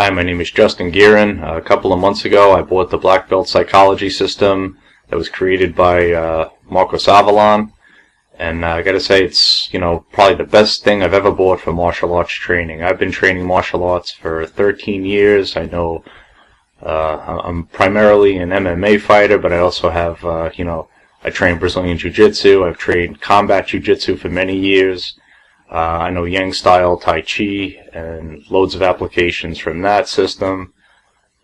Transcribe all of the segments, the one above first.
Hi, my name is Justin Guerin. A couple of months ago, I bought the Black Belt Psychology System that was created by Marcos Avalon, and I gotta say, it's probably the best thing I've ever bought for martial arts training. I've been training martial arts for 13 years. I know I'm primarily an MMA fighter, but I also have I train Brazilian Jiu-Jitsu. I've trained combat Jiu-Jitsu for many years. I know Yang style Tai Chi and loads of applications from that system.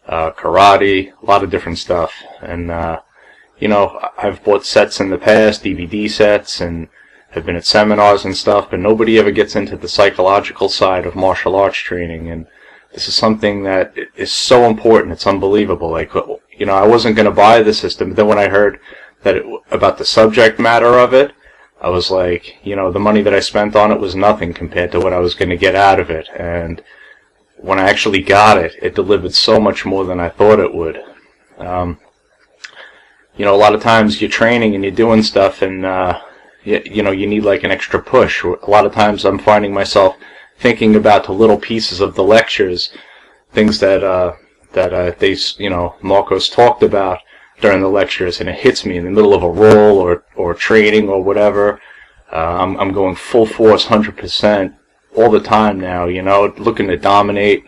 Karate, a lot of different stuff. And, I've bought sets in the past, DVD sets, and have been at seminars and stuff, but nobody ever gets into the psychological side of martial arts training. And this is something that is so important. It's unbelievable. Like, I wasn't going to buy the system, but then when I heard about the subject matter of it, I was like, the money that I spent on it was nothing compared to what I was going to get out of it. And when I actually got it, it delivered so much more than I thought it would. A lot of times you're training and you're doing stuff and, you need like an extra push. A lot of times I'm finding myself thinking about the little pieces of the lectures, things that Marcos talked about during the lectures, and it hits me in the middle of a roll or training or whatever. I'm going full force, 100% all the time now, looking to dominate.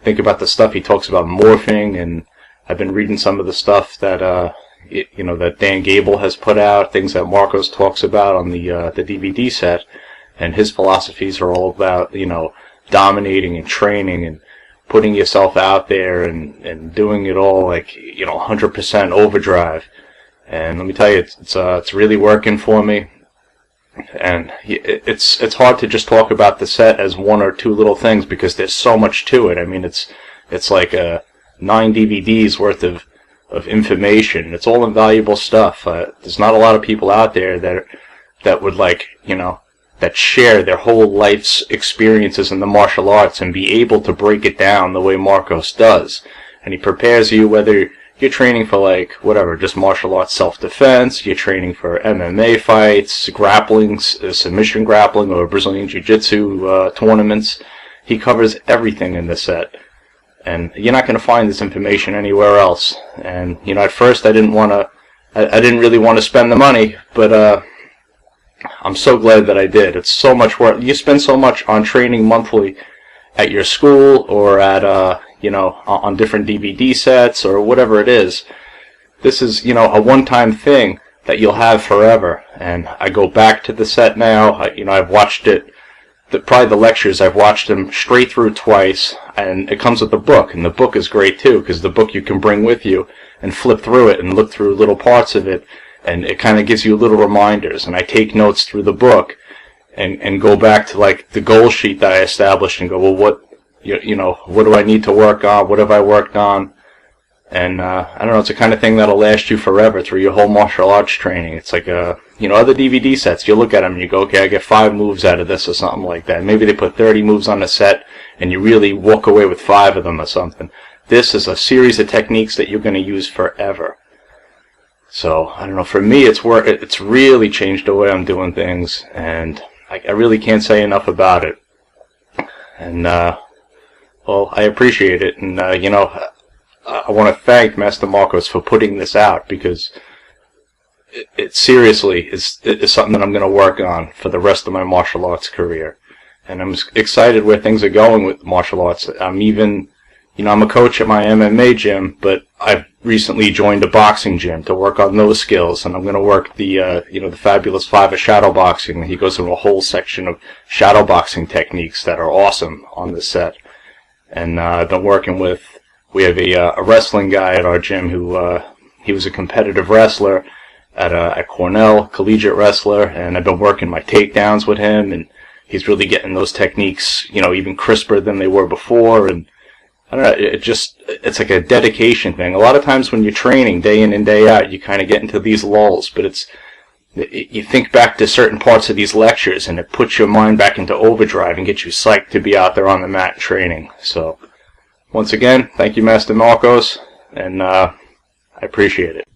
Think about the stuff he talks about morphing, and I've been reading some of the stuff that that Dan Gable has put out, things that Marcos talks about on the DVD set, and his philosophies are all about dominating and training and putting yourself out there and doing it all like 100% overdrive. And let me tell you, it's really working for me. And it's hard to just talk about the set as one or two little things because there's so much to it. I mean, it's like 9 DVDs worth of information. It's all invaluable stuff. There's not a lot of people out there that would that share their whole life's experiences in the martial arts and be able to break it down the way Marcos does. And he prepares you, whether you're training for just martial arts self-defense, you're training for MMA fights, grappling, submission grappling, or Brazilian Jiu-Jitsu tournaments. He covers everything in this set. And you're not going to find this information anywhere else. And, at first I didn't really want to spend the money, but I'm so glad that I did. It's so much work. You spend so much on training monthly at your school or at, on different DVD sets or whatever it is. This is, a one-time thing that you'll have forever. And I go back to the set now. I've watched it, probably the lectures, I've watched them straight through twice. And it comes with a book. And the book is great, too, because the book you can bring with you and flip through it and look through little parts of it. And it kind of gives you little reminders, and I take notes through the book, and go back to the goal sheet that I established, and go, well, what do I need to work on? What have I worked on? And I don't know, it's the kind of thing that'll last you forever through your whole martial arts training. It's like other DVD sets. You look at them and you go, okay, I get 5 moves out of this or something like that. Maybe they put 30 moves on a set, and you really walk away with 5 of them or something. This is a series of techniques that you're going to use forever. So, I don't know, for me it's really changed the way I'm doing things, and I really can't say enough about it. And, I appreciate it, and, I want to thank Master Marcos for putting this out, because it seriously is something that I'm going to work on for the rest of my martial arts career. And I'm excited where things are going with martial arts. I'm even, I'm a coach at my MMA gym, but I've recently joined a boxing gym to work on those skills, and I'm going to work the the Fabulous 5 of shadow boxing. He goes into a whole section of shadow boxing techniques that are awesome on the set. And I've been working with, we have a wrestling guy at our gym who he was a competitive wrestler at Cornell, collegiate wrestler, and I've been working my takedowns with him, and he's really getting those techniques, even crisper than they were before. And I don't know, it's like a dedication thing. A lot of times when you're training day in and day out, you kind of get into these lulls, but you think back to certain parts of these lectures, and it puts your mind back into overdrive and gets you psyched to be out there on the mat training. So, once again, thank you, Master Marcos, and I appreciate it.